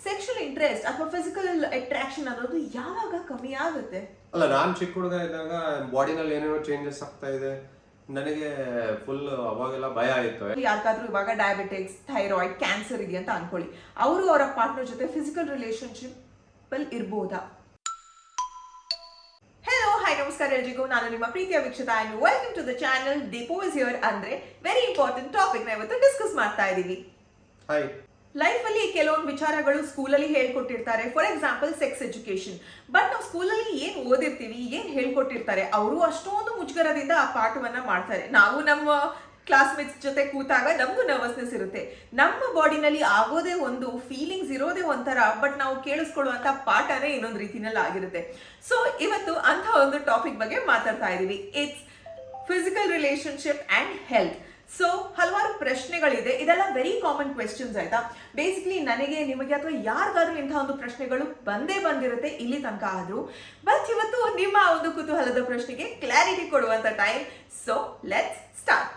Sexual interest ಅಥವಾ physical attraction ಅನ್ನೋದು ಯಾವಾಗ ಕಮ್ಮಿ ಆಗುತ್ತೆ? ಅಲ್ಲ, ನಾನು ಚಿಕ್ಕ ಹುಡುಗ ಇದ್ದಾಗ ಬಾಡಿನಲ್ಲಿ ಏನೇನೋ ಚೇಂಜಸ್ ಆಗ್ತಾ ಇದೆ, ನನಗೆ ಫುಲ್ ಅವಾಗೆಲ್ಲ ಭಯ ಆಯಿತು. ಯಾರಿಗಾದ್ರೂ ಇವಾಗ ಡಯಾಬಿಟಿಕ್ಸ್, ಥೈರಾಯ್ಡ್, ಕ್ಯಾನ್ಸರ್ ಇದೆ ಅಂತ ಅನ್ಕೊಳ್ಳಿ, ಅವರು ಅವರ ಪಾರ್ಟ್ನರ್ ಜೊತೆ ಫಿಸಿಕಲ್ ರಿಲೇಶನ್ಶಿಪ್ ಅಲ್ಲಿ ಇರ್ಬೋದಾ? ಹೆಲೋ, ಹಾಯ್, ನಮಸ್ಕಾರ ಎಲ್ರಿಗೂ. ನಾನು ನಿಮ್ಮ ಪ್ರೀತಿಯ ವೀಕ್ಷಕ and welcome to the channel. Deepu is here. ಅಂದ್ರೆ ವೆರಿ ಇಂಪಾರ್ಟೆಂಟ್ ಟಾಪಿಕ್ ನ ಇವತ್ತು ಡಿಸ್ಕಸ್ ಮಾಡ್ತಾ ಇದೀವಿ. ಹಾಯ್. ಲೈಫ್ ಅಲ್ಲಿ ಕೆಲವೊಂದು ವಿಚಾರಗಳು ಸ್ಕೂಲಲ್ಲಿ ಹೇಳ್ಕೊಟ್ಟಿರ್ತಾರೆ. For example sex education. But ನಾವು ಸ್ಕೂಲಲ್ಲಿ ಏನ್ ಓದಿರ್ತೀವಿ, ಏನ್ ಹೇಳ್ಕೊಟ್ಟಿರ್ತಾರೆ, ಅವರು ಅಷ್ಟೊಂದು ಮುಜುಗರದಿಂದ ಆ ಪಾಠವನ್ನ ಮಾಡ್ತಾರೆ. ನಾವು ನಮ್ಮ ಕ್ಲಾಸ್ಮೇಟ್ಸ್ ಜೊತೆ ಕೂತಾಗ ನಮಗೂ ನರ್ವಸ್ನೆಸ್ ಇರುತ್ತೆ. ನಮ್ಮ ಬಾಡಿನಲ್ಲಿ ಆಗೋದೇ ಒಂದು, ಫೀಲಿಂಗ್ಸ್ ಇರೋದೇ ಒಂಥರ, ಬಟ್ ನಾವು ಕೇಳಿಸ್ಕೊಳ್ಳುವಂತ ಪಾಠನೇ ಇನ್ನೊಂದು ರೀತಿನಲ್ಲಿ ಆಗಿರುತ್ತೆ. ಸೊ ಇವತ್ತು ಅಂತ ಒಂದು ಟಾಪಿಕ್ ಬಗ್ಗೆ ಮಾತಾಡ್ತಾ ಇದೀವಿ. It's physical relationship and health. So ಹಲವಾರು ಪ್ರಶ್ನೆಗಳಿದೆ. ಇದೆಲ್ಲ ವೆರಿ ಕಾಮನ್ ಕ್ವೆಶ್ಚನ್ಸ್, ಆಯ್ತಾ? ಬೇಸಿಕ್ಲಿ ನನಗೆ, ನಿಮಗೆ ಅಥವಾ ಯಾರಿಗಾದ್ರೂ ಇಂತಹ ಒಂದು ಪ್ರಶ್ನೆಗಳು ಬಂದಿರುತ್ತೆ ಇಲ್ಲಿ ತನಕ ಆದ್ರೂ. ಬಟ್ ಇವತ್ತು ನಿಮ್ಮ ಒಂದು ಕುತೂಹಲದ ಪ್ರಶ್ನೆಗೆ ಕ್ಲಾರಿಟಿ ಕೊಡುವಂತ ಟೈಮ್. So let's start.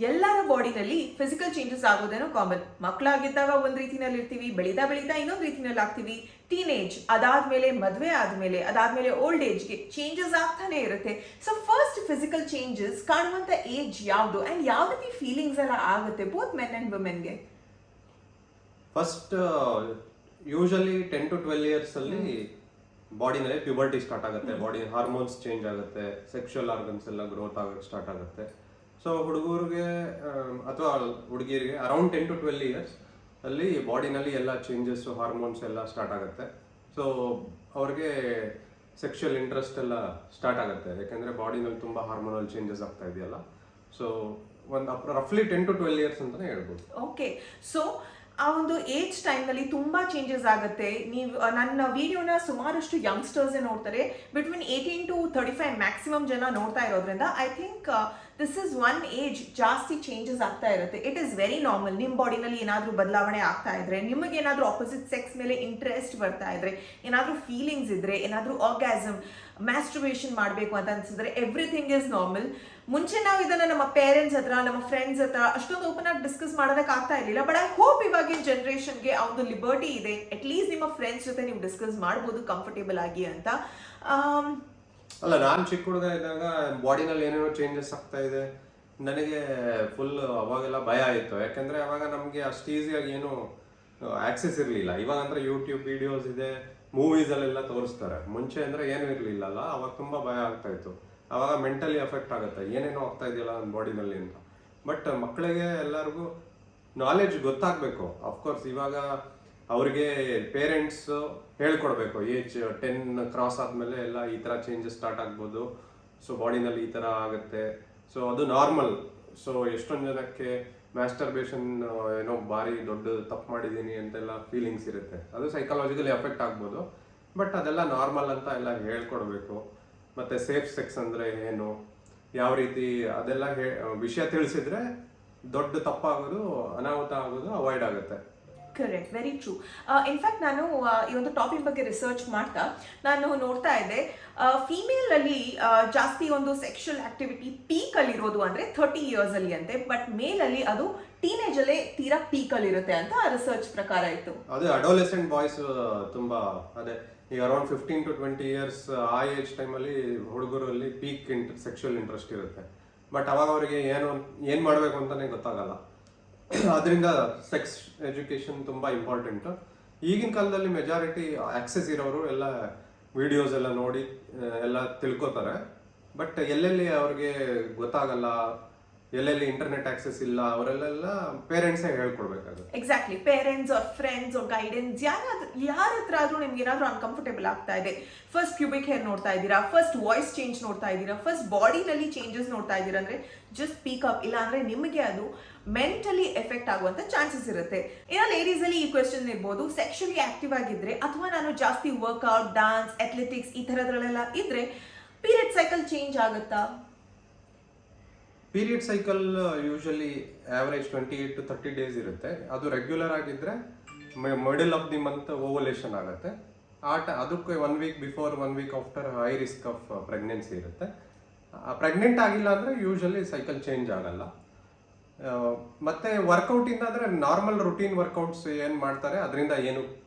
ಎಲ್ಲರ ಬಾಡಿನಲ್ಲಿ ಫಿಸಿಕಲ್ ಚೇಂಜಸ್ ಆಗೋದೇನೋ ಕಾಮನ್. ಮಕ್ಕಳಾಗಿದ್ದಾಗ ಒಂದ್ ರೀತಿನಲ್ಲಿ ಇರ್ತೀವಿ, ಬೆಳೀತಾ ಇನ್ನೊಂದು ರೀತಿನಲ್ಲಿ ಆಗ್ತೀವಿ. ಟೀನೇಜ್ ಅದಾದ್ಮೇಲೆ ಮದುವೆ ಆದ್ಮೇಲೆ, ಅದಾದ್ಮೇಲೆ ಓಲ್ಡ್ ಏಜ್ಗೆ ಚೇಂಜಸ್ ಆಗ್ತಾನೆ ಇರುತ್ತೆ. ಸೊ ಫಸ್ಟ್ ಫಿಸಿಕಲ್ ಚೇಂಜಸ್ ಕಾಣುವಂತ ಏಜ್ ಯಾವುದು ಅಂಡ್ ಯಾವ ರೀತಿ ಫೀಲಿಂಗ್ಸ್ ಎಲ್ಲ ಆಗುತ್ತೆ ಬೋತ್ ಮೆನ್ ಅಂಡ್ ವುಮೆನ್ಗೆ? ಫಸ್ಟ್ ಯೂಶಲಿ 10 to 12 ಇಯರ್ಸ್ ಅಲ್ಲಿ ಬಾಡಿನಲ್ಲಿ ಪ್ಯೂಬರ್ಟಿ ಸ್ಟಾರ್ಟ್ ಆಗುತ್ತೆ. ಬಾಡಿ ಹಾರ್ಮೋನ್ಸ್ ಚೇಂಜ್ ಆಗುತ್ತೆ, ಸೆಕ್ಷುವಲ್ ಆರ್ಗನ್ಸ್ ಎಲ್ಲ ಗ್ರೋತ್ ಆಗಕ್ಕೆ ಸ್ಟಾರ್ಟ್ ಆಗುತ್ತೆ. ಸೊ ಹುಡುಗರಿಗೆ ಅಥವಾ ಹುಡುಗಿಯರಿಗೆ ಅರೌಂಡ್ 10 to 12 ಇಯರ್ಸ್ ಅಲ್ಲಿ ಬಾಡಿನಲ್ಲಿ ಎಲ್ಲ ಚೇಂಜಸ್, ಹಾರ್ಮೋನ್ಸ್ ಎಲ್ಲ ಸ್ಟಾರ್ಟ್ ಆಗುತ್ತೆ. ಸೊ ಅವ್ರಿಗೆ ಸೆಕ್ಷುವಲ್ ಇಂಟ್ರೆಸ್ಟ್ ಎಲ್ಲ ಸ್ಟಾರ್ಟ್ ಆಗುತ್ತೆ, ಯಾಕೆಂದರೆ ಬಾಡಿನಲ್ಲಿ ತುಂಬ ಹಾರ್ಮೋನಲ್ ಚೇಂಜಸ್ ಆಗ್ತಾ ಇದೆಯಲ್ಲ. ಸೊ ಒಂದು ರಫ್ಲಿ 10 to 12 ಇಯರ್ಸ್ ಅಂತಲೇ ಹೇಳ್ಬೋದು. ಓಕೆ. ಸೊ ಆ ಒಂದು ಏಜ್ ಟೈಮ್ನಲ್ಲಿ ತುಂಬಾ ಚೇಂಜಸ್ ಆಗುತ್ತೆ. ನೀವು ನನ್ನ ವಿಡಿಯೋನ ಸುಮಾರಷ್ಟು ಯಂಗ್ಸ್ಟರ್ಸ್ ನೋಡ್ತಾರೆ. ಬಿಟ್ವೀನ್ 18 to 35 ಮ್ಯಾಕ್ಸಿಮಮ್ ಜನ ನೋಡ್ತಾ ಇರೋದ್ರಿಂದ I think this is one age ಜಾಸ್ತಿ ಚೇಂಜಸ್ ಆಗ್ತಾ ಇರುತ್ತೆ. It is very normal. ನಿಮ್ಮ ಬಾಡಿನಲ್ಲಿ ಏನಾದರೂ ಬದಲಾವಣೆ ಆಗ್ತಾ ಇದ್ರೆ, ನಿಮಗೆ ಏನಾದರೂ ಆಪೋಸಿಟ್ ಸೆಕ್ಸ್ ಮೇಲೆ ಇಂಟ್ರೆಸ್ಟ್ ಬರ್ತಾ ಇದ್ರೆ, ಏನಾದರೂ ಫೀಲಿಂಗ್ಸ್ ಇದ್ರೆ, ಏನಾದರೂ ಆರ್ಗ್ಯಾಸಮ್, ಮ್ಯಾಸ್ಟ್ರುಬೇಷನ್ ಮಾಡಬೇಕು ಅಂತ ಅನ್ಸಿದ್ರೆ, ಎವ್ರಿಥಿಂಗ್ ಇಸ್ ನಾರ್ಮಲ್. ಮುಂಚೆ ನಾವು ಇದನ್ನ ನಮ್ಮ ಪೇರೆಂಟ್ಸ್ ಹತ್ರ, ನಮ್ಮ ಫ್ರೆಂಡ್ಸ್ ಹತ್ರ ಅಷ್ಟೊಂದು ಓಪನ್ ಆಗಿ ಡಿಸ್ಕಸ್ ಮಾಡೋದಕ್ಕೆ ಆಗ್ತಾ ಇರಲಿಲ್ಲ. ಬಟ್ ಐ ಹೋಪ್ ಇವಾಗಿನ ಜನರೇಷನ್ಗೆ ಆ ಒಂದು ಲಿಬರ್ಟಿ ಇದೆ. ಅಟ್ ಲೀಸ್ಟ್ ನಿಮ್ಮ ಫ್ರೆಂಡ್ಸ್ ಜೊತೆ ನೀವು ಡಿಸ್ಕಸ್ ಮಾಡ್ಬೋದು ಕಂಫರ್ಟೇಬಲ್ ಆಗಿ ಅಂತ. ಅಲ್ಲ, ನಾನು ಚಿಕ್ಕ ಹುಡುಗ ಇದ್ದಾಗ ಬಾಡಿನಲ್ಲಿ ಏನೇನೋ ಚೇಂಜಸ್ ಆಗ್ತಾ ಇದೆ, ನನಗೆ ಫುಲ್ ಅವಾಗೆಲ್ಲ ಭಯ ಆಯಿತು. ಯಾಕೆಂದರೆ ಅವಾಗ ನಮಗೆ ಅಷ್ಟು ಈಸಿಯಾಗಿ ಏನು ಆಕ್ಸೆಸ್ ಇರಲಿಲ್ಲ. ಇವಾಗ ಅಂದರೆ ಯೂಟ್ಯೂಬ್ ವಿಡಿಯೋಸ್ ಇದೆ, ಮೂವೀಸಲ್ಲೆಲ್ಲ ತೋರಿಸ್ತಾರೆ. ಮುಂಚೆ ಅಂದರೆ ಏನೂ ಇರಲಿಲ್ಲಲ್ಲ, ಅವಾಗ ತುಂಬ ಭಯ ಆಗ್ತಾ ಇತ್ತು. ಅವಾಗ ಮೆಂಟಲಿ ಎಫೆಕ್ಟ್ ಆಗುತ್ತೆ, ಏನೇನೋ ಆಗ್ತಾ ಇದೆಯಲ್ಲ ನನ್ನ ಬಾಡಿನಲ್ಲಿ ಅಂತ. ಬಟ್ ಮಕ್ಕಳಿಗೆ ಎಲ್ಲರಿಗೂ ನಾಲೆಜ್ ಗೊತ್ತಾಗಬೇಕು. ಅಫ್ಕೋರ್ಸ್ ಇವಾಗ ಅವ್ರಿಗೆ ಪೇರೆಂಟ್ಸ್ ಹೇಳ್ಕೊಡ್ಬೇಕು, ಏಜ್ 10 ಕ್ರಾಸ್ ಆದಮೇಲೆ ಎಲ್ಲ ಈ ಥರ ಚೇಂಜಸ್ ಸ್ಟಾರ್ಟ್ ಆಗ್ಬೋದು. ಸೊ ಬಾಡಿನಲ್ಲಿ ಈ ಥರ ಆಗುತ್ತೆ, ಸೊ ಅದು ನಾರ್ಮಲ್. ಸೊ ಎಷ್ಟೊಂದು ಜನಕ್ಕೆ ಮ್ಯಾಸ್ಟರ್ಬೇಷನ್ ಏನೋ ಭಾರಿ ದೊಡ್ಡ ತಪ್ಪು ಮಾಡಿದ್ದೀನಿ ಅಂತೆಲ್ಲ ಫೀಲಿಂಗ್ಸ್ ಇರುತ್ತೆ. ಅದು ಸೈಕಾಲಜಿಕಲಿ ಎಫೆಕ್ಟ್ ಆಗ್ಬೋದು. ಬಟ್ ಅದೆಲ್ಲ ನಾರ್ಮಲ್ ಅಂತ ಎಲ್ಲ ಹೇಳ್ಕೊಡ್ಬೇಕು. ಮತ್ತು ಸೇಫ್ ಸೆಕ್ಸ್ ಅಂದರೆ ಏನು, ಯಾವ ರೀತಿ, ಅದೆಲ್ಲ ವಿಷಯ ತಿಳಿಸಿದ್ರೆ ದೊಡ್ಡ ತಪ್ಪಾಗೋದು, ಅನಾಹುತ ಆಗೋದು ಅವಾಯ್ಡ್ ಆಗುತ್ತೆ. Correct, very true. ಇನ್ಫ್ಯಾಕ್ಟ್ ನಾನು ಈ ಒಂದು ಟಾಪಿಕ್ ಬಗ್ಗೆ ರಿಸರ್ಚ್ ಮಾಡ್ತಾ ನಾನು ನೋಡ್ತಾ ಇದ್ದೆ, ಫೀಮೇಲ್ ಅಲ್ಲಿ ಜಾಸ್ತಿ ಒಂದು ಸೆಕ್ಷುವಲ್ ಆಕ್ಟಿವಿಟಿ ಪೀಕ್ ಅಲ್ಲಿ ಇರೋದು ಅಂದ್ರೆ 30 years ಅಲ್ಲಿ ಅಂತೆ. ಬಟ್ ಮೇಲ್ ಅಲ್ಲಿ ಅದು ಟೀನೇಜ್ ಅಲ್ಲೇ ತೀರಾ ಪೀಕ್ ಅಲ್ಲಿ ಇರುತ್ತೆ ಅಂತ ರಿಸರ್ಚ್ ಪ್ರಕಾರ ಇತ್ತು. ಅದೇ ಅಡೋಲೆಸೆಂಟ್ ಬಾಯ್ಸ್ ತುಂಬಾ, ಅದೇ ಈಗ ಅರೌಂಡ್ 15 to 20 ಇಯರ್ಸ್ ಆ ಏಜ್ ಟೈಮಲ್ಲಿ ಹುಡುಗರಲ್ಲಿ ಪೀಕ್ ಸೆಕ್ಷುವಲ್ ಇಂಟ್ರೆಸ್ಟ್ ಇರುತ್ತೆ. ಬಟ್ ಅವಾಗ ಅವರಿಗೆ ಏನು ಮಾಡಬೇಕು ಅಂತಲೇ ಗೊತ್ತಾಗಲ್ಲ. ಅದರಿಂದ ಸೆಕ್ಸ್ ಎಜುಕೇಷನ್ ತುಂಬ ಇಂಪಾರ್ಟೆಂಟು. ಈಗಿನ ಕಾಲದಲ್ಲಿ ಮೆಜಾರಿಟಿ ಆಕ್ಸೆಸ್ ಇರೋರು ಎಲ್ಲ ವಿಡಿಯೋಸ್ ಎಲ್ಲ ನೋಡಿ ಎಲ್ಲ ತಿಳ್ಕೊತಾರೆ. ಬಟ್ ಎಲ್ಲೆಲ್ಲಿ ಅವ್ರಿಗೆ ಗೊತ್ತಾಗಲ್ಲ, ಎಲ್ಲೆಲ್ಲಿ ಇಂಟರ್ನೆಟ್ ಆಕ್ಸೆಸ್ ಇಲ್ಲ, ಅವರೆಲ್ಲ ಪೇರೆಂಟ್ಸೇ ಹೇಳ್ಕೊಡ್ಬೇಕಾಗುತ್ತೆ. Exactly. Parents or friends or guidance ಯಾರ ಹತ್ರ ಆದ್ರೂ ನಿಮ್ಗೆ ಏನಾದ್ರೂ ಅನ್ಕಂಫರ್ಟೇಬಲ್ ಆಗ್ತಾ ಇದೆ, ಫಸ್ಟ್ ಪ್ಯೂಬಿಕ್ ಹೇರ್ ನೋಡ್ತಾ ಇದ್ದೀರಾ, ಫಸ್ಟ್ ವಾಯ್ಸ್ ಚೇಂಜ್ ನೋಡ್ತಾ ಇದ್ದೀರಾ, ಫಸ್ಟ್ ಬಾಡಿನಲ್ಲಿ ಚೇಂಜಸ್ ನೋಡ್ತಾ ಇದ್ದೀರಾ ಅಂದ್ರೆ ಜಸ್ಟ್ ಸ್ಪೀಕ್ ಅಪ್. ಇಲ್ಲ ಅಂದ್ರೆ ನಿಮಗೆ ಅದು ಮೆಂಟಲಿ ಎಫೆಕ್ಟ್ ಆಗುವಂತ ಚಾನ್ಸಸ್ ಇರುತ್ತೆ. ಇನ್ನು ಲೇಡೀಸ್ ಅಲ್ಲಿ ಈ ಕ್ವೆಶ್ಚನ್ ಇರ್ಬೋದು, ಸೆಕ್ಷುವಲಿ ಆಕ್ಟಿವ್ ಆಗಿದ್ರೆ ಅಥವಾ ನಾನು ಜಾಸ್ತಿ ವರ್ಕ್ಔಟ್, ಡಾನ್ಸ್, ಅಥ್ಲೆಟಿಕ್ಸ್ ಈ ಥರದ್ರಲ್ಲೆಲ್ಲ ಇದ್ರೆ ಪೀರಿಯಡ್ ಸೈಕಲ್ ಚೇಂಜ್ ಆಗುತ್ತಾ? Period cycle usually average 28 to 30 days ಇರುತ್ತೆ. ಅದು ರೆಗ್ಯುಲರ್ ಆಗಿದ್ರೆ middle of the month ovulation ಆಗುತ್ತೆ. ಅದಕ್ಕೆ 1 week before, 1 week after high risk of pregnancy ಇರುತ್ತೆ. ಪ್ರೆಗ್ನೆಂಟ್ ಆಗಿಲ್ಲ ಅಂದರೆ ಯೂಶಲಿ ಸೈಕಲ್ ಚೇಂಜ್ ಆಗಲ್ಲ. ಮತ್ತು ವರ್ಕೌಟಿಂದ ಅಂದರೆ ನಾರ್ಮಲ್ ರುಟೀನ್ ವರ್ಕೌಟ್ಸ್ ಏನು ಮಾಡ್ತಾರೆ ಅದರಿಂದ ಏನು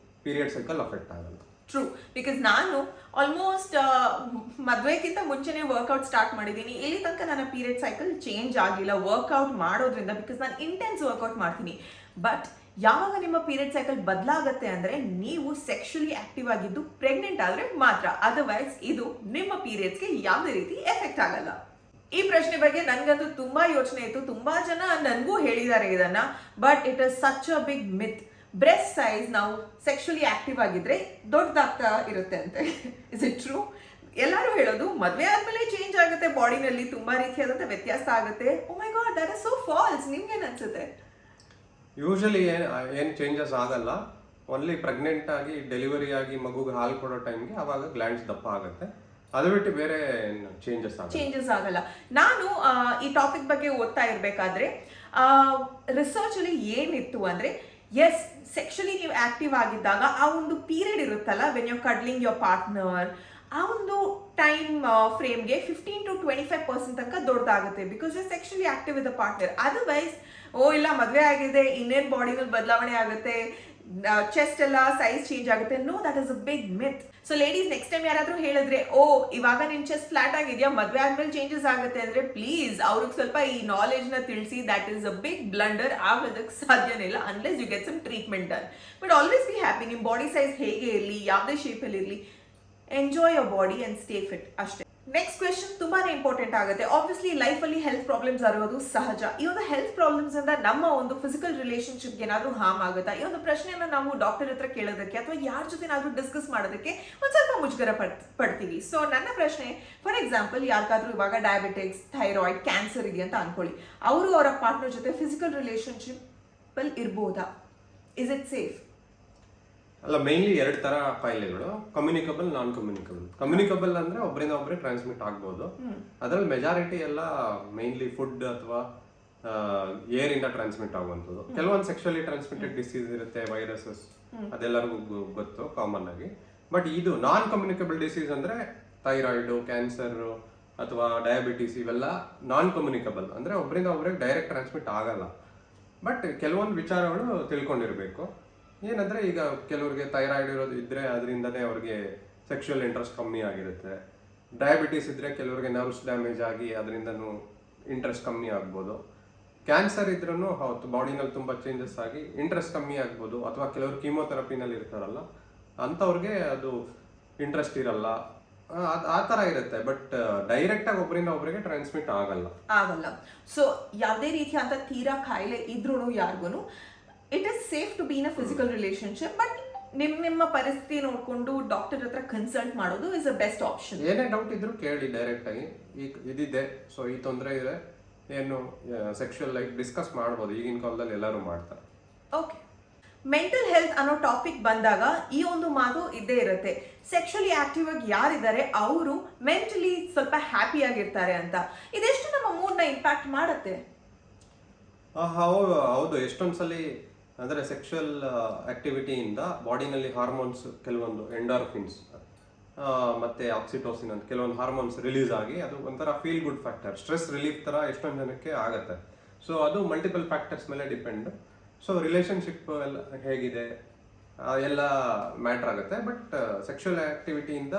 ಪೀರಿಯಡ್ ಸೈಕಲ್ ಅಫೆಕ್ಟ್ ಆಗಲ್ಲ. ಟ್ರೂ, ಬಿಕಾಸ್ ನಾನು ಆಲ್ಮೋಸ್ಟ್ ಮದುವೆಗಿಂತ ಮುಂಚೆನೇ ವರ್ಕೌಟ್ ಸ್ಟಾರ್ಟ್ ಮಾಡಿದ್ದೀನಿ. ಇಲ್ಲಿ ತನಕ ನನ್ನ ಪೀರಿಯಡ್ ಸೈಕಲ್ ಚೇಂಜ್ ಆಗಿಲ್ಲ ವರ್ಕೌಟ್ ಮಾಡೋದ್ರಿಂದ, ಬಿಕಾಸ್ ನಾನು ಇಂಟೆನ್ಸ್ ವರ್ಕೌಟ್ ಮಾಡ್ತೀನಿ. ಬಟ್ ಯಾವಾಗ ನಿಮ್ಮ ಪೀರಿಯಡ್ ಸೈಕಲ್ ಬದಲಾಗತ್ತೆ ಅಂದರೆ ನೀವು ಸೆಕ್ಷುಲಿ ಆಕ್ಟಿವ್ ಆಗಿದ್ದು ಪ್ರೆಗ್ನೆಂಟ್ ಆದರೆ ಮಾತ್ರ. ಅದರ್ವೈಸ್ ಇದು ನಿಮ್ಮ ಪೀರಿಯಡ್ಸ್ಗೆ ಯಾವುದೇ ರೀತಿ ಎಫೆಕ್ಟ್ ಆಗಲ್ಲ. ಈ ಪ್ರಶ್ನೆ ಬಗ್ಗೆ ನನಗಂತೂ ತುಂಬಾ ಯೋಚನೆ ಇತ್ತು. ತುಂಬಾ ಜನ ನನಗೂ ಹೇಳಿದ್ದಾರೆ ಇದನ್ನ. But it is such a big myth. Breast size ನಾವು ಸೆಕ್ಷುಲಿ ಆಕ್ಟಿವ್ ಆಗಿದ್ರೆ ದೊಡ್ಡದಾಗ್ತಾ ಇರುತ್ತೆ ಅಂತೆ. Is it true? ಎಲ್ಲರೂ ಹೇಳೋದು ಮದುವೆ ಆದ್ಮೇಲೆ ಚೇಂಜ್ ಆಗುತ್ತೆ, ಬಾಡಿನಲ್ಲಿ ತುಂಬಾ ರೀತಿಯಾದಂಥ ವ್ಯತ್ಯಾಸ ಆಗುತ್ತೆ. Oh my god, that is so false. ನಿಮ್ಗೇನು ಅನ್ಸುತ್ತೆ? ಯೂಶಲಿ ಏನು ಚೇಂಜಸ್ ಆಗಲ್ಲ. ಓನ್ಲಿ ಪ್ರೆಗ್ನೆಂಟ್ ಆಗಿ ಡೆಲಿವರಿ ಆಗಿ ಮಗುಗೆ ಹಾಲು ಕೊಡೋ ಟೈಮ್ಗೆ ಅವಾಗ ಗ್ಲ್ಯಾಂಡ್ಸ್ ದಪ್ಪ ಆಗುತ್ತೆ. ಅದು ಬಿಟ್ಟು ಬೇರೆ ಚೇಂಜಸ್ ಆಗಲ್ಲ. ನಾನು ಈ ಟಾಪಿಕ್ ಬಗ್ಗೆ ಓದ್ತಾ ಇರಬೇಕಾದ್ರೆ ರಿಸರ್ಚ್ ಅಲ್ಲಿ ಏನಿತ್ತು ಅಂದ್ರೆ, ಎಸ್, ಸೆಕ್ಷುಲಿ ನೀವು ಆಕ್ಟಿವ್ ಆಗಿದ್ದಾಗ ಆ ಒಂದು ಪೀರಿಯಡ್ ಇರುತ್ತಲ್ಲ, when you cuddling your partner, ಆ ಒಂದು ಟೈಮ್ ಫ್ರೇಮ್ಗೆ 15 to 25% ತನಕ ದೊಡ್ಡದಾಗುತ್ತೆ, because you sexually active with the partner. Otherwise ಇಲ್ಲ ಮದುವೆ ಆಗಿದೆ ಇನ್ನೇನು ಬಾಡಿನಲ್ಲಿ ಬದಲಾವಣೆ ಆಗುತ್ತೆ, ಚೆಸ್ಟ್ ಎಲ್ಲ ಸೈಜ್ ಚೇಂಜ್ ಆಗುತ್ತೆ. No, that is a big myth. So ladies, next time ಯಾರಾದ್ರೂ ಹೇಳಿದ್ರೆ ಇವಾಗ ನಿನ್ ಚೆಸ್ಟ್ ಫ್ಲಾಟ್ ಆಗಿದೆಯಾ, ಮದುವೆ ಆದ್ಮೇಲೆ ಚೇಂಜಸ್ ಆಗುತ್ತೆ ಅಂದ್ರೆ, ಪ್ಲೀಸ್ ಅವ್ರಿಗೆ ಸ್ವಲ್ಪ ಈ ನಾಲೆಜ್ ನ ತಿಳಿಸಿ. That is a big blunder. ಆಗೋದಕ್ಕೆ ಸಾಧ್ಯನೇ ಇಲ್ಲ unless you get some treatment done. But always be happy. ನಿಮ್ಮ ಬಾಡಿ ಸೈಜ್ ಹೇಗೆ ಇರಲಿ, ಯಾವುದೇ ಶೇಪಲ್ಲಿ ಇರಲಿ, enjoy your body and stay fit ಅಷ್ಟೇ. ನೆಕ್ಸ್ಟ್ ಕ್ವೆಶನ್ ತುಂಬಾನೇ ಇಂಪಾರ್ಟೆಂಟ್ ಆಗುತ್ತೆ. ಆಬ್ವಿಯಸ್ಲಿ ಲೈಫಲ್ಲಿ ಹೆಲ್ತ್ ಪ್ರಾಬ್ಲಮ್ಸ್ ಬರೋದು ಸಹಜ. ಈ ಒಂದು ಹೆಲ್ತ್ ಪ್ರಾಬ್ಲಮ್ಸ್ ಇಂದ ನಮ್ಮ ಒಂದು ಫಿಸಿಕಲ್ ರಿಲೇಶನ್ಶಿಪ್ಗೆ ಏನಾದರೂ ಹಾರ್ಮ್ ಆಗುತ್ತಾ? ಈ ಒಂದು ಪ್ರಶ್ನೆಯನ್ನ ನಾವು ಡಾಕ್ಟರ್ ಹತ್ರ ಕೇಳೋದಕ್ಕೆ ಅಥವಾ ಯಾರ ಜೊತೆ ಏನಾದರೂ ಡಿಸ್ಕಸ್ ಮಾಡೋದಕ್ಕೆ ಒಂದು ಸ್ವಲ್ಪ ಮುಜುಗರ ಪಡ್ತೀವಿ. ಸೊ ನನ್ನ ಪ್ರಶ್ನೆ, ಫಾರ್ ಎಕ್ಸಾಂಪಲ್, ಯಾರಿಗಾದ್ರೂ ಇವಾಗ ಡಯಾಬಿಟಿಕ್ಸ್, ಥೈರಾಯ್ಡ್, ಕ್ಯಾನ್ಸರ್ ಇದೆ ಅಂತ ಅನ್ಕೊಳ್ಳಿ. ಅವರು ಅವರ ಪಾರ್ಟ್ನರ್ ಜೊತೆ ಫಿಸಿಕಲ್ ರಿಲೇಶನ್ಶಿಪ್ ಅಲ್ಲಿ ಇರ್ಬೋದಾ? Is it safe? ಅಲ್ಲ, ಮೇನ್ಲಿ 2 ತರ ಕಾಯಿಲೆಗಳು, ಕಮ್ಯುನಿಕಬಲ್, ನಾನ್ ಕಮ್ಯುನಿಕಬಲ್. ಕಮ್ಯುನಿಕಬಲ್ ಅಂದ್ರೆ ಒಬ್ಬರಿಂದ ಒಬ್ಬರೇ ಟ್ರಾನ್ಸ್ಮಿಟ್ ಆಗ್ಬೋದು. ಅದ್ರಲ್ಲಿ ಮೆಜಾರಿಟಿ ಎಲ್ಲ ಮೇನ್ಲಿ ಫುಡ್ ಅಥವಾ ಏರ್ ಇಂದ ಟ್ರಾನ್ಸ್ಮಿಟ್ ಆಗುವಂಥದ್ದು. ಕೆಲವೊಂದು ಸೆಕ್ಷುಲಿ ಟ್ರಾನ್ಸ್ಮಿಟೆಡ್ ಡಿಸೀಸ್ ಇರುತ್ತೆ, ವೈರಸಸ್, ಅದೆಲ್ಲರಿಗೂ ಗೊತ್ತು ಕಾಮನ್ ಆಗಿ. ಬಟ್ ಇದು ನಾನ್ ಕಮ್ಯುನಿಕಬಲ್ ಡಿಸೀಸ್ ಅಂದ್ರೆ ಥೈರಾಯ್ಡ್, ಕ್ಯಾನ್ಸರ್ ಅಥವಾ ಡಯಾಬಿಟಿಸ್, ಇವೆಲ್ಲ ನಾನ್ ಕಮ್ಯುನಿಕಬಲ್ ಅಂದ್ರೆ ಒಬ್ಬರಿಂದ ಒಬ್ಬರಿಗೆ ಡೈರೆಕ್ಟ್ ಟ್ರಾನ್ಸ್ಮಿಟ್ ಆಗಲ್ಲ. ಬಟ್ ಕೆಲವೊಂದು ವಿಚಾರಗಳು ತಿಳ್ಕೊಂಡಿರ್ಬೇಕು. ಏನಂದ್ರೆ, ಈಗ ಕೆಲವರಿಗೆ ಥೈರಾಯ್ಡ್ ಇರೋದು ಇದ್ರೆ ಅದರಿಂದನೇ ಅವ್ರಿಗೆ ಸೆಕ್ಷುವಲ್ ಇಂಟ್ರೆಸ್ಟ್ ಕಮ್ಮಿ ಆಗಿರುತ್ತೆ. ಡಯಾಬಿಟಿಸ್ ಇದ್ರೆ ಕೆಲವರಿಗೆ ನರ್ವ್ಸ್ ಡ್ಯಾಮೇಜ್ ಆಗಿ ಅದರಿಂದನೂ ಇಂಟ್ರೆಸ್ಟ್ ಕಮ್ಮಿ ಆಗ್ಬೋದು. ಕ್ಯಾನ್ಸರ್ ಇದ್ರೂ ಹೌದು, ಬಾಡಿನಲ್ಲಿ ತುಂಬ ಚೇಂಜಸ್ ಆಗಿ ಇಂಟ್ರೆಸ್ಟ್ ಕಮ್ಮಿ ಆಗ್ಬೋದು. ಅಥವಾ ಕೆಲವರು ಕೀಮೋಥೆರಪಿನಲ್ಲಿ ಇರ್ತಾರಲ್ಲ, ಅಂಥವ್ರಿಗೆ ಅದು ಇಂಟ್ರೆಸ್ಟ್ ಇರಲ್ಲ. ಆ ಥರ ಇರುತ್ತೆ. ಬಟ್ ಡೈರೆಕ್ಟಾಗಿ ಒಬ್ಬರಿಂದ ಒಬ್ಬರಿಗೆ ಟ್ರಾನ್ಸ್ಮಿಟ್ ಆಗಲ್ಲ. ಸೊ ಯಾವುದೇ ರೀತಿಯಾದ ತೀರಾ ಕಾಯಿಲೆ ಇದ್ರೂ ಯಾರಿಗೂ it is safe to be in a physical relationship. But ನಿಮ್ಮ ಪರಿಸ್ಥಿತಿ ನೋಡಿಕೊಂಡು ಡಾಕ್ಟರ್ ಹತ್ರ ಕನ್ಸಲ್ಟ್ ಮಾಡೋದು ಇಸ್ ಅ ಬೆಸ್ಟ್ ಆಪ್ಷನ್. ಏನೇ ಡೌಟ್ ಇದ್ರೂ ಕೇಳಿ ಡೈರೆಕ್ಟ್ ಆಗಿ. ಇದಿದೆ, ಸೊ ಈ ತೊಂದರೆ ಇದೆ, ಏನು ಸೆಕ್ಷುವಲ್ ಲೈಫ್ ಡಿಸ್ಕಸ್ ಮಾಡ್ಬೋದು. ಈಗಿನ ಕಾಲದಲ್ಲಿ ಎಲ್ಲರೂ ಮಾಡ್ತಾರೆ. ಓಕೆ, ಮೆಂಟಲ್ ಹೆಲ್ತ್ ಅನ್ನೋ ಟಾಪಿಕ್ ಬಂದಾಗ ಈ ಒಂದು ಮಾತು ಇದ್ದೇ ಇರುತ್ತೆ. ಸೆಕ್ಷುಲಿ ಆಕ್ಟಿವ್ ಆಗಿ ಯಾರಿದ್ದಾರೆ ಅವರು ಮೆಂಟಲಿ ಸ್ವಲ್ಪ ಹ್ಯಾಪಿ ಆಗಿರ್ತಾರೆ ಅಂತ. ಇದೆಷ್ಟು ನಮ್ಮ ಮೂಡ್ನ ಇಂಪ್ಯಾಕ್ಟ್ ಮಾಡುತ್ತೆ? ಹೌದು, ಎಷ್ಟೊಂದ್ಸಲಿ ಅಂದರೆ ಸೆಕ್ಷುವಲ್ ಆಕ್ಟಿವಿಟಿಯಿಂದ ಬಾಡಿನಲ್ಲಿ ಹಾರ್ಮೋನ್ಸ್, ಕೆಲವೊಂದು ಎಂಡಾರ್ಫಿನ್ಸ್ ಮತ್ತೆ ಆಕ್ಸಿಟೋಸಿನ್ ಅಂತ ಕೆಲವೊಂದು ಹಾರ್ಮೋನ್ಸ್ ರಿಲೀಸ್ ಆಗಿ ಅದು ಒಂಥರ feel good factor, stress relief ಥರ ಎಷ್ಟೊಂದು ಜನಕ್ಕೆ ಆಗುತ್ತೆ. ಸೊ ಅದು ಮಲ್ಟಿಪಲ್ ಫ್ಯಾಕ್ಟರ್ಸ್ ಮೇಲೆ ಡಿಪೆಂಡ್. ಸೊ ರಿಲೇಷನ್ಶಿಪ್ ಎಲ್ಲ ಹೇಗಿದೆ ಎಲ್ಲ ಮ್ಯಾಟ್ರ್ ಆಗುತ್ತೆ. ಬಟ್ ಸೆಕ್ಷುವಲ್ ಆಕ್ಟಿವಿಟಿಯಿಂದ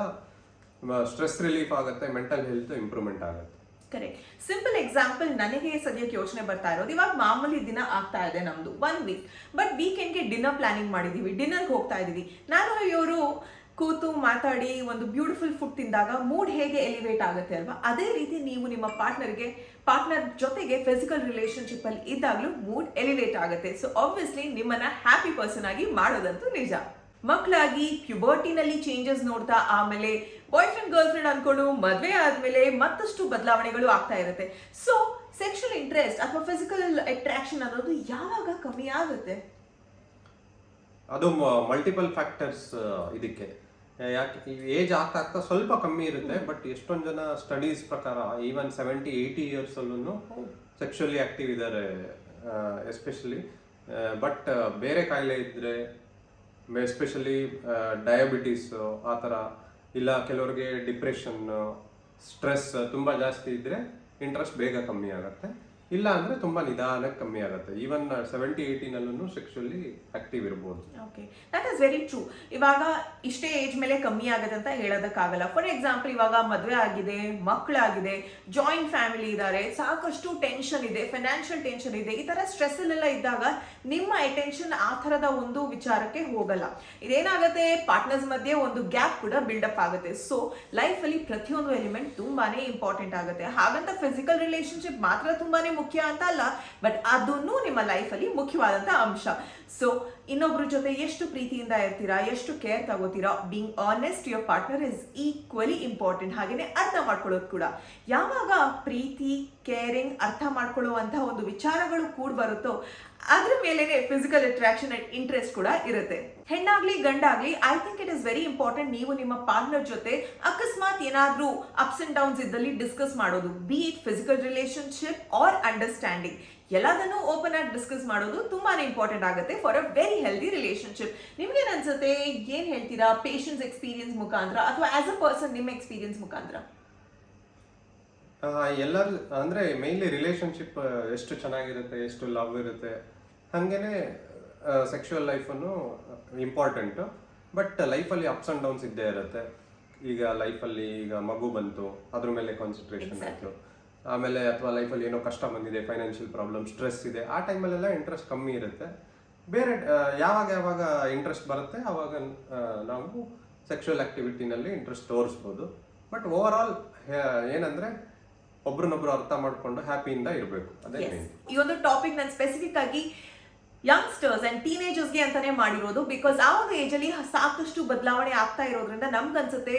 ಸ್ಟ್ರೆಸ್ ರಿಲೀಫ್ ಆಗುತ್ತೆ, ಮೆಂಟಲ್ ಹೆಲ್ತ್ ಇಂಪ್ರೂವ್ಮೆಂಟ್ ಆಗುತ್ತೆ. ಕರೆಕ್ಟ್. ಸಿಂಪಲ್ ಎಕ್ಸಾಂಪಲ್ ನನಗೆ ಸದ್ಯಕ್ಕೆ ಯೋಚನೆ ಬರ್ತಾ ಇರೋದು, ಇವಾಗ ಮಾಮೂಲಿ ದಿನ ಆಗ್ತಾ ಇದೆ ನಮ್ದು 1 ವೀಕ್. ಬಟ್ ವೀಕೆಂಡ್ಗೆ ಡಿನ್ನರ್ ಪ್ಲಾನಿಂಗ್ ಮಾಡಿದೀವಿ, ಡಿನ್ನರ್ಗೆ ಹೋಗ್ತಾ ಇದೀವಿ. ನಾನು ಇವರು ಕೂತು ಮಾತಾಡಿ ಒಂದು ಬ್ಯೂಟಿಫುಲ್ ಫುಡ್ ತಿಂದಾಗ ಮೂಡ್ ಹೇಗೆ ಎಲಿವೇಟ್ ಆಗುತ್ತೆ ಅಲ್ವಾ, ಅದೇ ರೀತಿ ನೀವು ನಿಮ್ಮ ಪಾರ್ಟ್ನರ್ ಜೊತೆಗೆ ಫಿಸಿಕಲ್ ರಿಲೇಶನ್ಶಿಪ್ ಅಲ್ಲಿ ಇದ್ದಾಗಲೂ ಮೂಡ್ ಎಲಿವೇಟ್ ಆಗುತ್ತೆ. ಸೊ ಆಬ್ವಿಯಸ್ಲಿ ನಿಮ್ಮನ್ನ ಹ್ಯಾಪಿ ಪರ್ಸನ್ ಆಗಿ ಮಾಡೋದಂತೂ ನಿಜ. ಮಕ್ಕಳಾಗಿ ಪ್ಯುಬರ್ಟಿನಲ್ಲಿ ಚೇಂಜಸ್ ನೋಡ್ತಾ ಆಮೇಲೆ ಬಾಯ್ ಫ್ರೆಂಡ್ ಗರ್ಲ್ ಫ್ರೆಂಡ್ ಅನ್ಕೊಂಡು ಮದುವೆ ಆದ್ಮೇಲೆ ಮತ್ತಷ್ಟು ಬದಲಾವಣೆಗಳು ಆಗ್ತಾ ಇರುತ್ತೆ. ಸೊ ಸೆಕ್ಷುವಲ್ ಇಂಟ್ರೆಸ್ಟ್ ಅಥವಾ ಫಿಸಿಕಲ್ ಅಟ್ರಾಕ್ಷನ್ ಅನ್ನೋದು ಯಾವಾಗ ಕಮ್ಮಿ ಆಗುತ್ತೆ? ಅದು ಮಲ್ಟಿಪಲ್ ಫ್ಯಾಕ್ಟರ್ಸ್ ಇದಕ್ಕೆ. ಯಾಕೆ ಏಜ್ ಆಗ್ತಾ ಸ್ವಲ್ಪ ಕಮ್ಮಿ ಇರುತ್ತೆ. ಬಟ್ ಎಷ್ಟೊಂದು ಜನ ಸ್ಟಡೀಸ್ ಪ್ರಕಾರ ಈವನ್ 70-80 ಇಯರ್ಸ್ ಅಲ್ಲೂ ಸೆಕ್ಷುವಲಿ ಆಕ್ಟಿವ್ ಇದ್ದಾರೆ ಎಸ್ಪೆಷಲಿ. ಬಟ್ ಬೇರೆ ಕಾಯಿಲೆ ಇದ್ರೆ, ಎಸ್ಪೆಷಲಿ ಡಯಾಬಿಟೀಸ್ ಆ ಥರ, ಇಲ್ಲ ಕೆಲವ್ರಿಗೆ ಡಿಪ್ರೆಷನ್, ಸ್ಟ್ರೆಸ್ ತುಂಬ ಜಾಸ್ತಿ ಇದ್ದರೆ ಇಂಟ್ರೆಸ್ಟ್ ಬೇಗ ಕಮ್ಮಿ ಆಗುತ್ತೆ. ಇಲ್ಲ ಅಂದ್ರೆ ತುಂಬಾ ನಿಧಾನಕ್ಕೆ ಕಮ್ಮಿ ಆಗುತ್ತೆ. ಈವನ್ 70-80 ಸೆಕ್ಷುವಲಿ ಆಕ್ಟಿವ್ ಇರ್ಬೋದು. Okay, that is very true. ಇವಾಗ ಇಷ್ಟೇ ಏಜ್ ಮೇಲೆ ಕಮ್ಮಿ ಆಗುತ್ತೆ ಅಂತ ಹೇಳೋದಕ್ಕಾಗಲ್ಲ. ಫಾರ್ ಎಕ್ಸಾಂಪಲ್, ಇವಾಗ ಮದುವೆ ಆಗಿದೆ, ಮಕ್ಕಳಾಗಿದೆ, ಜಾಯಿಂಟ್ ಫ್ಯಾಮಿಲಿ ಇದ್ದಾರೆ, ಸಾಕಷ್ಟು ಟೆನ್ಷನ್ ಇದೆ, ಫೈನಾನ್ಷಿಯಲ್ ಟೆನ್ಷನ್ ಇದೆ, ಈ ತರ ಸ್ಟ್ರೆಸ್ ಅಲ್ಲೆಲ್ಲ ಇದ್ದಾಗ ನಿಮ್ಮ ಅಟೆನ್ಷನ್ ಆ ಥರದ ಒಂದು ವಿಚಾರಕ್ಕೆ ಹೋಗಲ್ಲ. ಇದೇನಾಗುತ್ತೆ, ಪಾರ್ಟ್ನರ್ಸ್ ಮಧ್ಯೆ ಒಂದು ಗ್ಯಾಪ್ ಕೂಡ ಬಿಲ್ಡಪ್ ಆಗುತ್ತೆ. ಸೊ ಲೈಫಲ್ಲಿ ಪ್ರತಿಯೊಂದು ಎಲಿಮೆಂಟ್ ತುಂಬಾನೇ ಇಂಪಾರ್ಟೆಂಟ್ ಆಗುತ್ತೆ. ಹಾಗಂತ ಫಿಸಿಕಲ್ ರಿಲೇಶನ್ಶಿಪ್ ಮಾತ್ರ ತುಂಬಾನೇ ಮುಖ್ಯ ಅಂತ ಅಲ್ಲ, ಬಟ್ ಅದನ್ನು ನಿಮ್ಮ ಲೈಫಲ್ಲಿ ಮುಖ್ಯವಾದಂತ ಅಂಶ. ಸೊ ಇನ್ನೊಬ್ರ ಜೊತೆ ಎಷ್ಟು ಪ್ರೀತಿಯಿಂದ ಇರ್ತೀರಾ, ಎಷ್ಟು ಕೇರ್ ತಗೋತೀರಾ, being honest your partner is equally important. ಹಾಗೇನೆ ಅರ್ಥ ಮಾಡ್ಕೊಳ್ಳೋದು ಕೂಡ. ಯಾವಾಗ ಪ್ರೀತಿ, ಕೇರಿಂಗ್, ಅರ್ಥ ಮಾಡ್ಕೊಳ್ಳುವಂತಹ ಒಂದು ವಿಚಾರಗಳು ಕೂಡ ಬರುತ್ತೋ ಅದ್ರ ಮೇಲೆನೆ ಫಿಸಿಕಲ್ ಅಟ್ರಾಕ್ಷನ್ ಅಂಡ್ ಇಂಟ್ರೆಸ್ಟ್ ಕೂಡ ಇರುತ್ತೆ. ಹೆಣ್ಣಾಗ್ಲಿ ಗಂಡಾಗ್ಲಿ, I think it is very important ನೀವು ನಿಮ್ಮ ಪಾರ್ಟ್ನರ್ ಜೊತೆ ಅಕಸ್ಮಾತ್ ಏನಾದ್ರೂ ಅಪ್ಸ್ ಅಂಡ್ ಡೌನ್ಸ್ ಇದ್ದಲ್ಲಿ ಡಿಸ್ಕಸ್ ಮಾಡೋದು, be it physical relationship or understanding, ಎಲ್ಲದನ್ನು ಓಪನ್ ಆಗಿ ಡಿಸ್ಕಸ್ ಮಾಡೋದು ತುಂಬಾನೇ ಇಂಪಾರ್ಟೆಂಟ್ ಆಗುತ್ತೆ for a very healthy relationship. ನಿಮ್ಗೇನ್ ಅನ್ಸುತ್ತೆ, ಏನ್ ಹೇಳ್ತೀರಾ? ಪೇಷನ್ಸ್ ಎಕ್ಸ್ಪೀರಿಯನ್ಸ್ ಮುಖಾಂತರ ಅಥವಾ ಆಸ್ ಅ ಪರ್ಸನ್ ನಿಮ್ಮ ಎಕ್ಸ್ಪೀರಿಯನ್ಸ್ ಮುಖಾಂತರ? ಎಲ್ಲರೂ ಅಂದ್ರೆ ಮೇನ್ಲಿ ರಿಲೇಶನ್ಶಿಪ್ ಎಷ್ಟು ಚೆನ್ನಾಗಿರುತ್ತೆ, ಎಷ್ಟು ಲವ್ ಇರುತ್ತೆ, ಹಾಗೇನೆ ಸೆಕ್ಷುವಲ್ ಲೈಫನ್ನು ಇಂಪಾರ್ಟೆಂಟ್. ಬಟ್ ಲೈಫಲ್ಲಿ ಅಪ್ಸ್ ಅಂಡ್ ಡೌನ್ಸ್ ಇದ್ದೇ ಇರುತ್ತೆ. ಈಗ ಲೈಫಲ್ಲಿ ಈಗ ಮಗು ಬಂತು, ಅದ್ರ ಮೇಲೆ ಕಾನ್ಸಂಟ್ರೇಷನ್ ಆಯಿತು, ಆಮೇಲೆ ಅಥವಾ ಲೈಫಲ್ಲಿ ಏನೋ ಕಷ್ಟ ಬಂದಿದೆ, ಫೈನಾನ್ಷಿಯಲ್ ಪ್ರಾಬ್ಲಮ್, ಸ್ಟ್ರೆಸ್ ಇದೆ, ಆ ಟೈಮಲ್ಲೆಲ್ಲ ಇಂಟ್ರೆಸ್ಟ್ ಕಮ್ಮಿ ಇರುತ್ತೆ. ಬೇರೆ ಯಾವಾಗ ಇಂಟ್ರೆಸ್ಟ್ ಬರುತ್ತೆ ಆವಾಗ ನಾವು ಸೆಕ್ಷುವಲ್ ಆಕ್ಟಿವಿಟಿನಲ್ಲಿ ಇಂಟ್ರೆಸ್ಟ್ ತೋರಿಸ್ಬೋದು. ಬಟ್ ಓವರ್ ಆಲ್ ಏನಂದ್ರೆ ಒಬ್ರನ್ನೊಬ್ರು ಅರ್ಥ ಮಾಡ್ಕೊಂಡು ಹ್ಯಾಪಿಯಿಂದ ಇರಬೇಕು. ಅದೇ ಈ ಒಂದು ಟಾಪಿಕ್ ನಾನು ಸ್ಪೆಸಿಫಿಕ್ ಆಗಿ ಯಂಗ್ಸ್ಟರ್ಸ್ ಅಂಡ್ ಟೀನೇಜರ್ಸ್ಗೆ ಅಂತಾನೆ ಮಾಡಿರೋದು. ಬಿಕಾಸ್ ಆ ಒಂದು ಏಜ್ ಅಲ್ಲಿ ಸಾಕಷ್ಟು ಬದಲಾವಣೆ ಆಗ್ತಾ ಇರೋದ್ರಿಂದ ನಮ್ಗನ್ಸುತ್ತೆ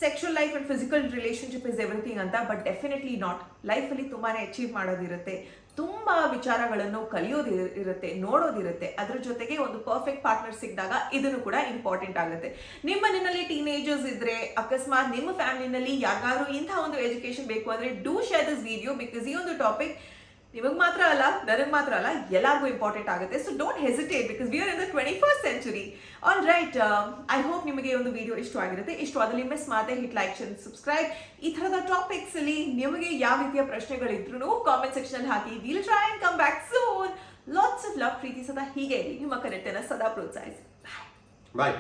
sexual life and physical relationship is everything ಅಂತ. But definitely not. ಲೈಫಲ್ಲಿ ತುಂಬಾನೇ ಅಚೀವ್ ಮಾಡೋದಿರುತ್ತೆ, ತುಂಬಾ ವಿಚಾರಗಳನ್ನು ಕಲಿಯೋದಿರುತ್ತೆ, ನೋಡೋದಿರುತ್ತೆ. ಅದ್ರ ಜೊತೆಗೆ ಒಂದು ಪರ್ಫೆಕ್ಟ್ ಪಾರ್ಟ್ನರ್ ಸಿಕ್ಕಿದಾಗ ಇದನ್ನು ಕೂಡ ಇಂಪಾರ್ಟೆಂಟ್ ಆಗುತ್ತೆ. ನಿಮ್ಮ ಮನೆಯಲ್ಲಿ ಟೀನೇಜರ್ಸ್ ಇದ್ರೆ, ಅಕಸ್ಮಾತ್ ನಿಮ್ಮ ಫ್ಯಾಮಿಲಿನಲ್ಲಿ ಯಾರಿಗಾದ್ರೂ ಇಂಥ ಒಂದು ಎಜುಕೇಶನ್ ಬೇಕು ಅಂದ್ರೆ do share this video. Because ಈ ಒಂದು ಟಾಪಿಕ್ ನಿಮಗೆ ಮಾತ್ರ ಅಲ್ಲ, ನನಗೆ ಮಾತ್ರ ಅಲ್ಲ, ಎಲ್ಲರಿಗೂ ಇಂಪಾರ್ಟೆಂಟ್ ಆಗುತ್ತೆ. So don't hesitate because we are in the 21st century. All right, I hope ನಿಮಗೆ ಒಂದು ವಿಡಿಯೋ ಇಷ್ಟವಾಗಿರುತ್ತೆ. ಇಷ್ಟವಾದಲ್ಲಿ ಮಿಸ್ ಮಾಡದೆ ಹಿಟ್ ಲೈಕ್, ಶೇರ್, ಸಬ್ಸ್ಕ್ರೈಬ್. ಈ ಥರದ ಟಾಪಿಕ್ಸ್ ಅಲ್ಲಿ ನಿಮಗೆ ಯಾವ ರೀತಿಯ ಪ್ರಶ್ನೆಗಳಿದ್ರು ಕಾಮೆಂಟ್ ಸೆಕ್ಷನ್ ಅಲ್ಲಿ ಹಾಕಿ. Will try and come back soon. Lots of love, ಪ್ರೀತಿ ಸದಾ ಹೀಗೆ ಇರಲಿ. ನಿಮ್ಮ ಕನೆಕ್ಟ್ ಅನ್ನ ಸದಾ ಪ್ರೋತ್ಸಾಹಿಸಿ. ಬಾಯ್.